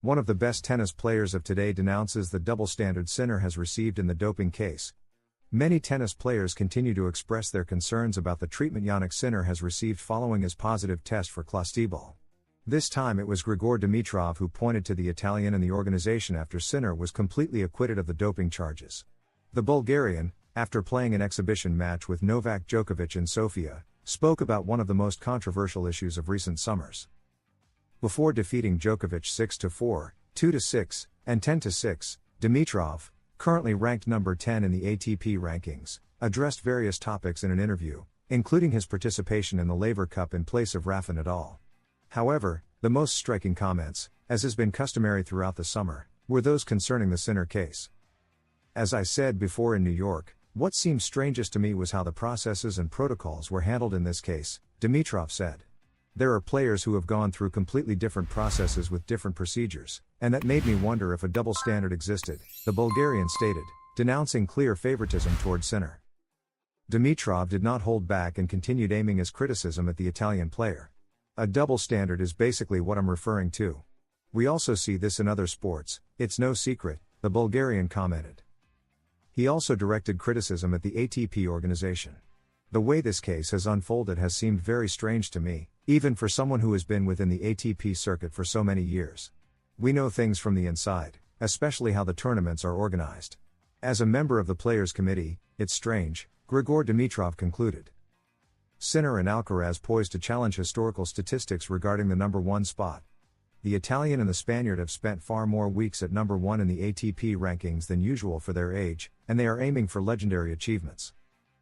One of the best tennis players of today denounces the double standard Sinner has received in the doping case. Many tennis players continue to express their concerns about the treatment Jannik Sinner has received following his positive test for Clostebol. This time it was Grigor Dimitrov who pointed to the Italian and the organization after Sinner was completely acquitted of the doping charges. The Bulgarian, after playing an exhibition match with Novak Djokovic in Sofia, spoke about one of the most controversial issues of recent summers. Before defeating Djokovic 6-4, 2-6, and 10-6, Dimitrov, currently ranked number 10 in the ATP rankings, addressed various topics in an interview, including his participation in the Laver Cup in place of Rafa Nadal. However, the most striking comments, as has been customary throughout the summer, were those concerning the Sinner case. As I said before in New York, what seemed strangest to me was how the processes and protocols were handled in this case, Dimitrov said. There are players who have gone through completely different processes with different procedures, and that made me wonder if a double standard existed, the Bulgarian stated, denouncing clear favoritism toward Sinner. Dimitrov did not hold back and continued aiming his criticism at the Italian player. A double standard is basically what I'm referring to. We also see this in other sports, it's no secret, the Bulgarian commented. He also directed criticism at the ATP organization. The way this case has unfolded has seemed very strange to me, even for someone who has been within the ATP circuit for so many years. We know things from the inside, especially how the tournaments are organized. As a member of the Players' Committee, it's strange, Grigor Dimitrov concluded. Sinner and Alcaraz poised to challenge historical statistics regarding the number 1 spot. The Italian and the Spaniard have spent far more weeks at number 1 in the ATP rankings than usual for their age, and they are aiming for legendary achievements.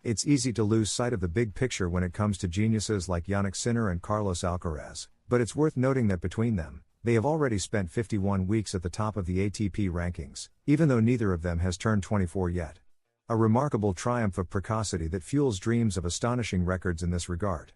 It's easy to lose sight of the big picture when it comes to geniuses like Jannik Sinner and Carlos Alcaraz, but it's worth noting that between them, they have already spent 51 weeks at the top of the ATP rankings, even though neither of them has turned 24 yet. A remarkable triumph of precocity that fuels dreams of astonishing records in this regard.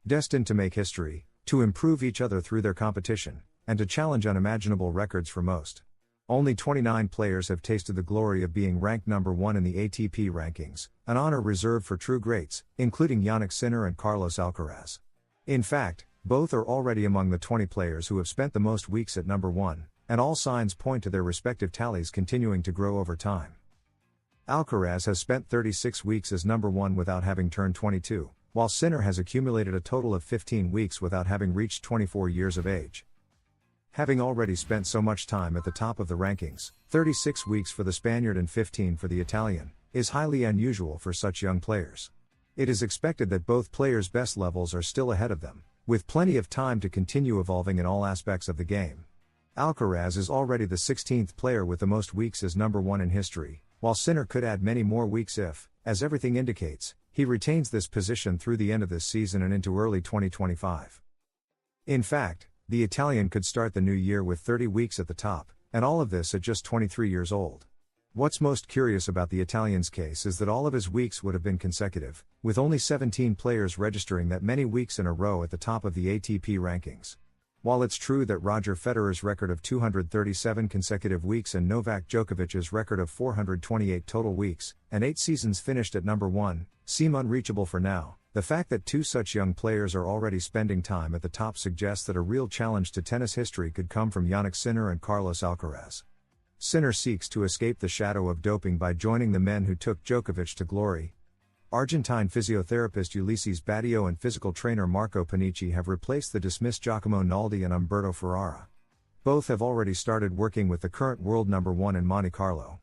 Destined to make history, to improve each other through their competition, and to challenge unimaginable records for most. Only 29 players have tasted the glory of being ranked number 1 in the ATP rankings, an honor reserved for true greats, including Jannik Sinner and Carlos Alcaraz. In fact, both are already among the 20 players who have spent the most weeks at number 1, and all signs point to their respective tallies continuing to grow over time. Alcaraz has spent 36 weeks as number 1 without having turned 22, while Sinner has accumulated a total of 15 weeks without having reached 24 years of age. Having already spent so much time at the top of the rankings, 36 weeks for the Spaniard and 15 for the Italian, is highly unusual for such young players. It is expected that both players' best levels are still ahead of them, with plenty of time to continue evolving in all aspects of the game. Alcaraz is already the 16th player with the most weeks as number 1 in history, while Sinner could add many more weeks if, as everything indicates, he retains this position through the end of this season and into early 2025. In fact, the Italian could start the new year with 30 weeks at the top, and all of this at just 23 years old. What's most curious about the Italian's case is that all of his weeks would have been consecutive, with only 17 players registering that many weeks in a row at the top of the ATP rankings. While it's true that Roger Federer's record of 237 consecutive weeks and Novak Djokovic's record of 428 total weeks, and 8 seasons finished at number 1, seem unreachable for now, the fact that 2 such young players are already spending time at the top suggests that a real challenge to tennis history could come from Jannik Sinner and Carlos Alcaraz. Sinner seeks to escape the shadow of doping by joining the men who took Djokovic to glory. Argentine physiotherapist Ulises Badio and physical trainer Marco Panici have replaced the dismissed Giacomo Naldi and Umberto Ferrara. Both have already started working with the current world number 1 in Monte Carlo.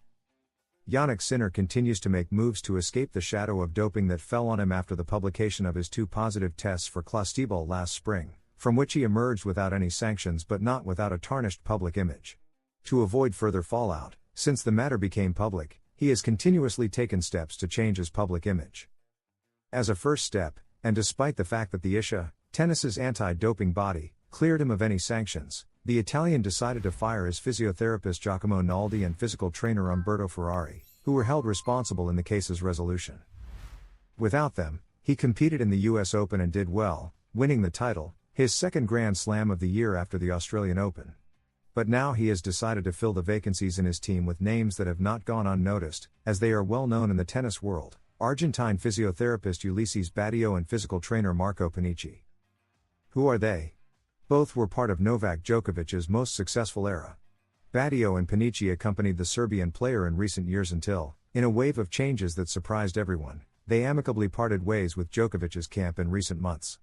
Jannik Sinner continues to make moves to escape the shadow of doping that fell on him after the publication of his 2 positive tests for Clostebol last spring, from which he emerged without any sanctions but not without a tarnished public image. To avoid further fallout, since the matter became public, he has continuously taken steps to change his public image. As a first step, and despite the fact that the ISHA, tennis's anti-doping body, cleared him of any sanctions, the Italian decided to fire his physiotherapist Giacomo Naldi and physical trainer Umberto Ferrari, who were held responsible in the case's resolution. Without them, he competed in the US Open and did well, winning the title, his second Grand Slam of the year after the Australian Open. But now he has decided to fill the vacancies in his team with names that have not gone unnoticed, as they are well known in the tennis world: Argentine physiotherapist Ulises Badio and physical trainer Marco Panici. Who are they? Both were part of Novak Djokovic's most successful era. Badio and Panici accompanied the Serbian player in recent years until, in a wave of changes that surprised everyone, they amicably parted ways with Djokovic's camp in recent months.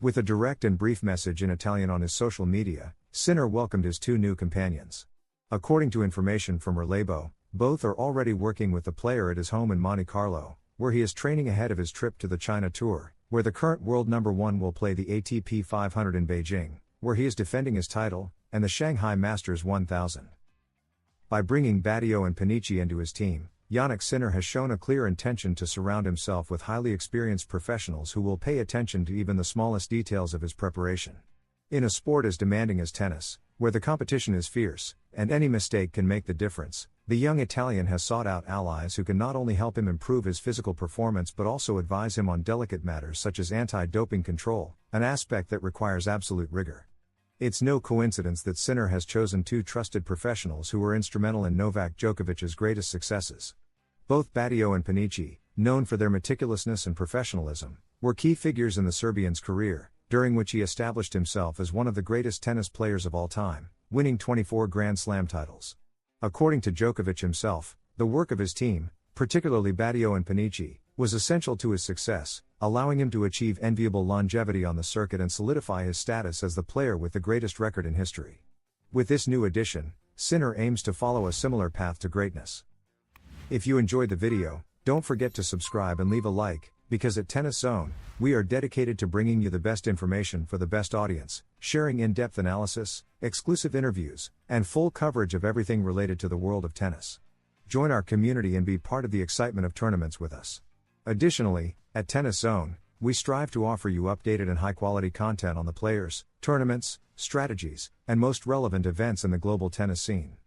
With a direct and brief message in Italian on his social media, Sinner welcomed his two new companions. According to information from Relebo, both are already working with the player at his home in Monte Carlo, where he is training ahead of his trip to the China Tour, where the current world number one will play the ATP 500 in Beijing, where he is defending his title, and the Shanghai Masters 1000. By bringing Badio and Panici into his team, Jannik Sinner has shown a clear intention to surround himself with highly experienced professionals who will pay attention to even the smallest details of his preparation. In a sport as demanding as tennis, where the competition is fierce, and any mistake can make the difference, the young Italian has sought out allies who can not only help him improve his physical performance but also advise him on delicate matters such as anti-doping control, an aspect that requires absolute rigor. It's no coincidence that Sinner has chosen two trusted professionals who were instrumental in Novak Djokovic's greatest successes. Both Badio and Panici, known for their meticulousness and professionalism, were key figures in the Serbian's career, during which he established himself as one of the greatest tennis players of all time, winning 24 Grand Slam titles. According to Djokovic himself, the work of his team, particularly Badio and Panici, was essential to his success, allowing him to achieve enviable longevity on the circuit and solidify his status as the player with the greatest record in history. With this new addition, Sinner aims to follow a similar path to greatness. If you enjoyed the video, don't forget to subscribe and leave a like, because at Tennis Zone, we are dedicated to bringing you the best information for the best audience, sharing in-depth analysis, exclusive interviews, and full coverage of everything related to the world of tennis. Join our community and be part of the excitement of tournaments with us. Additionally, at Tennis Zone, we strive to offer you updated and high-quality content on the players, tournaments, strategies, and most relevant events in the global tennis scene.